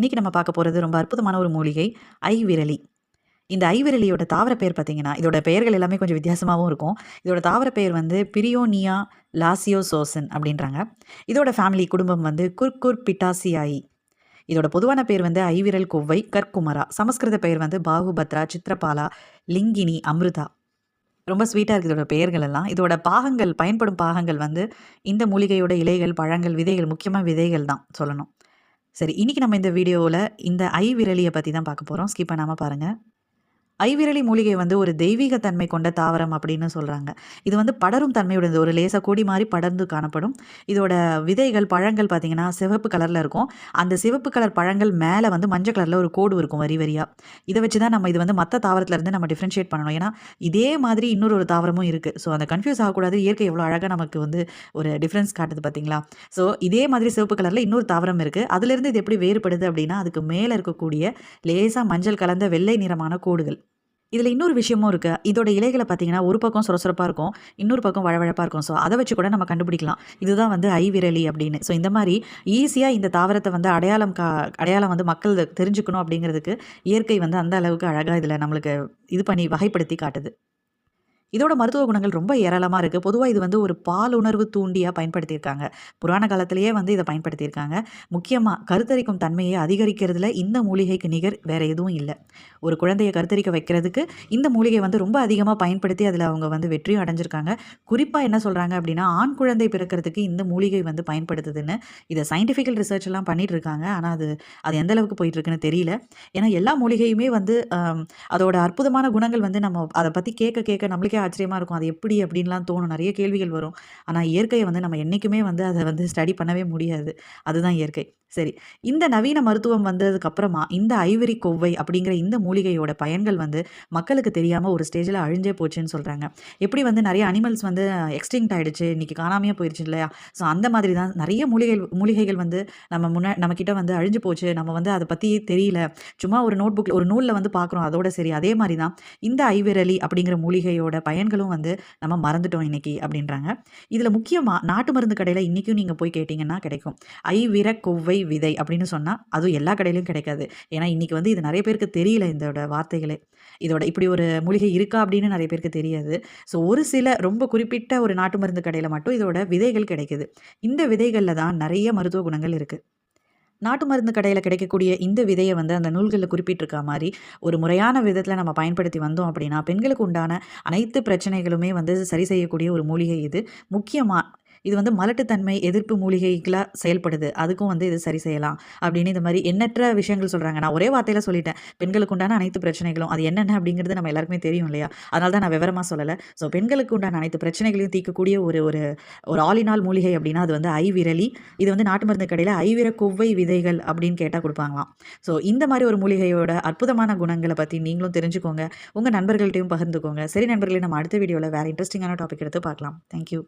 இன்னைக்கு நம்ம பார்க்க போறது ரொம்ப அற்புதமான ஒரு மூலிகை ஐவிரலி. இந்த ஐவிரலியோட தாவர பெயர் பார்த்தீங்கன்னா, இதோட பெயர்கள் எல்லாமே கொஞ்சம் வித்தியாசமாவும் இருக்கும். இதோட தாவர பெயர் வந்து பிரியோனியா லாசியோசோசன் அப்படின்றாங்க. இதோட ஃபேமிலி குடும்பம் வந்து குர்குர்பிட்டாசியாயி. இதோட பொதுவான பேர் வந்து ஐவிரல் கொவ்வை, கற்குமரா. சமஸ்கிருத பெயர் வந்து பாகுபத்ரா, சித்ரபாலா, லிங்கினி, அம்ருதா. ரொம்ப ஸ்வீட்டா இருக்கு இதோட பெயர்கள் எல்லாம். இதோட பாகங்கள் பயன்படும் பாகங்கள் வந்து இந்த மூலிகையோட இலைகள், பழங்கள், விதைகள் முக்கியமா விதைகள் தான் சொல்லணும். சரி, இன்னைக்கு நம்ம இந்த வீடியோவுல இந்த ஐவிரலிய பத்தி தான் பார்க்க போறோம். ஸ்கிப் பண்ணாம பாருங்க. ஐவிரலி மூலிகை வந்து ஒரு தெய்வீக தன்மை கொண்ட தாவரம் அப்படின்னு சொல்றாங்க. இது வந்து படரும் தன்மையுடையது. ஒரு லேசா கொடி மாரி படர்ந்து காணப்படும். இதோட விதைகள், பழங்கள் பார்த்தீங்கன்னா, சிவப்பு கலர்ல இருக்கும். அந்த சிவப்பு கலர் பழங்கள் மேல வந்து மஞ்சள் கலர்ல ஒரு கோடு இருக்கும் வரி வரியா. இத வச்சு தான் நம்ம இது வந்து மத்த தாவரத்துல இருந்து நம்ம டிஃபரன்ஷியேட் பண்ணணும். ஏன்னா, இதே மாதிரி இன்னொரு தாவரமும் இருக்கு. ஸோ, அந்த கன்ஃப்யூஸ் ஆகக்கூடாது. இயற்கை எவ்வளோ அழகா நமக்கு வந்து ஒரு டிஃபரன்ஸ் காட்டுது பார்த்தீங்களா? ஸோ, இதே மாதிரி சிவப்பு கலர்ல இன்னொரு தாவரம் இருக்கு. அதிலிருந்து இது எப்படி வேறுபடுது அப்படின்னா, அதுக்கு மேல இருக்கக்கூடிய லேசா மஞ்சள் கலந்த வெள்ளை நிறமான கோடுகள். இதில இன்னொரு விஷயமும் இருக்கு. இதோட இலைகள பார்த்தீங்கன்னா, ஒரு பக்கம் சொரசொரப்பா இருக்கும். இன்னொரு பக்கம் வழவழப்பா இருக்கும். ஸோ, அத வச்சு கூட நம்ம கண்டுபிடிக்கலாம். இதுதான் வந்து ஐவிரலி அப்படின்னு. ஸோ, இந்த மாரி ஈஸியா இந்த தாவரத்த வந்து அடையாளம் வந்து மக்கள் தெரிஞ்சுக்கணும் அப்படிங்கிறதுக்கு, இயற்கை வந்து அந்த அளவுக்கு அழகா இதில நம்மளுக்கு இது பண்ணி வகைப்படுத்தி காட்டுது. இதோட மருத்துவ குணங்கள் ரொம்ப ஏராளமா இருக்கு. பொதுவா இது வந்து ஒரு பாலுணர்வு தூண்டியா பயன்படுத்தியிருக்காங்க. புராண காலத்திலேயே வந்து இத பயன்படுத்தியிருக்காங்க. முக்கியமா கருத்தரிக்கும் தன்மையை அதிகரிக்கிறதுல இந்த மூலிகைக்கு நிகர் வேற எதுவும் இல்ல. ஒரு குழந்தைய கருத்தரிக்க வைக்கிறதுக்கு இந்த மூலிகை வந்து ரொம்ப அதிகமா பயன்படுத்தி அதில அவங்க வந்து வெற்றியும் அடைஞ்சிருக்காங்க. குறிப்பா என்ன சொல்றாங்க அப்டின்னா, ஆண் குழந்தை பிறக்கிறதுக்கு இந்த மூலிகை வந்து பயன்படுத்துதுன்னு இத சயின்டிஃபிக்கல் ரிசர்ச் எல்லாம் பண்ணிட்டு இருக்காங்க. ஆனா அது அது எந்த அளவுக்கு போயிட்டு இருக்குன்னு தெரியல. ஏன்னா எல்லா மூலிகையுமே வந்து அதோட அற்புதமான குணங்கள் வந்து நம்ம அத பத்தி கேட்க கேட்க நம்மளுக்கே ஆச்சரியமா இருக்கும். அது எப்படி அப்படின்லாம் தோணும். நெறைய கேள்விகள் வரும். ஆனா இயற்கைய வந்து நம்ம என்னைக்குமே வந்து அத வந்து ஸ்டடி பண்ணவே முடியாது. அதுதான் இயற்கை. சரி. இந்த நவீன மருத்துவம் வந்ததுக்கு அப்புறமா இந்த ஐவரி கொவ்வை அப்படிங்கிற இந்த மூலிகையோட பயன்கள் வந்து மக்களுக்கு தெரியாம ஒரு ஸ்டேஜ்ல அழிஞ்சே போச்சுன்னு சொல்றாங்க. எப்படி வந்து நெறைய அனிமல்ஸ் வந்து எக்ஸ்டிங்க்ட் ஆயிடுச்சு. இன்னைக்கு காணாமயே போயிருச்சு இல்லையா? ஸோ அந்த மாதிரி தான் நெறைய மூலிகைகள் வந்து நம்ம கிட்ட வந்து அழிஞ்சு போச்சு. நம்ம வந்து அத பத்தி தெரியல. சும்மா ஒரு நோட்புக்ல ஒரு நூல்ல வந்து பார்க்குறோம். அதோட சரி. அதே மாரி தான் இந்த ஐவிரலி அப்படிங்கிற மூலிகையோட பயன்களும் வந்து நம்ம மறந்துட்டோம் இன்னைக்கு அப்படின்றாங்க. இதுல முக்கியமா நாட்டு மருந்து கடையில இன்னைக்கும் நீங்க போய் கேட்டீங்கன்னா கிடைக்கும். ஐவிர கொவ்வை விதை அப்படின்னு சொன்னா, அதுவும் எல்லா கடையிலயும் கிடைக்காது. ஏன்னா இன்னைக்கு வந்து இது நெறைய பேருக்கு தெரியல இதோட வார்த்தைகளே. இதோட இப்படி ஒரு மூலிகை இருக்கா அப்படின்னு நெறைய பேருக்கு தெரியாது. ஸோ ஒரு சில ரொம்ப குறிப்பிட்ட ஒரு நாட்டு மருந்து கடையில மட்டும் இதோட விதைகள் கிடைக்குது. இந்த விதைகள்ல தான் நெறைய மருத்துவ குணங்கள் இருக்கு. நாட்டு மருந்து கடையில கிடைக்கக்கூடிய இந்த விதைய வந்து அந்த நூல்கள்ல குறிப்பிட்டிருக்கா மாரி, ஒரு முறையான விதத்தில நம்ம பயன்படுத்தி வந்தோம் அப்படின்னா, பெண்களுக்கு உண்டான அனைத்து பிரச்சனைகளுமே வந்து சரி செய்யக்கூடிய ஒரு மூலிகை இது. முக்கியமா இது வந்து மலட்டுத்தன்மை எதிர்ப்பு மூலிகைகளா செயல்படுது. அதுக்கும் வந்து இது சரி செய்யலாம். அப்படின்னு இந்த மாரி எண்ணற்ற விஷயங்கள் சொல்றாங்க. நான் ஒரே வார்த்தையில சொல்லிட்டேன். பெண்களுக்கு உண்டான அனைத்து பிரச்சனைகளும். அது என்னென்ன அப்படிங்கிறது நம்ம எல்லாருக்குமே தெரியும் இல்லையா? அதனால தான் நான் விவரமா சொல்லல. ஸோ பெண்களுக்கு உண்டான அனைத்து பிரச்சனைகளையும் தீர்க்கக்கூடிய ஒரு ஒரு ஒரு ஆல் இன் ஆல் மூலிகை அப்படின்னா, அது வந்து ஐவிரலி. இது வந்து நாட்டு மருந்து கடையில ஐவிர கொவ்வை விதைகள் அப்படின்னு கேட்டா குடுப்பாங்களாம். ஸோ இந்த மாரி ஒரு மூலிகையோட அற்புதமான குணங்கள பத்தி நீங்களும் தெரிஞ்சுக்கோங்க. உங்க நண்பர்கள்ட்டயும் பகிர்ந்துக்கோங்க. சரி நண்பர்களே, நம்ம அடுத்த வீடியோல வேற இன்ட்ரஸ்டிங்கான டாபிக் எடுத்து பார்க்கலாம். Thank you.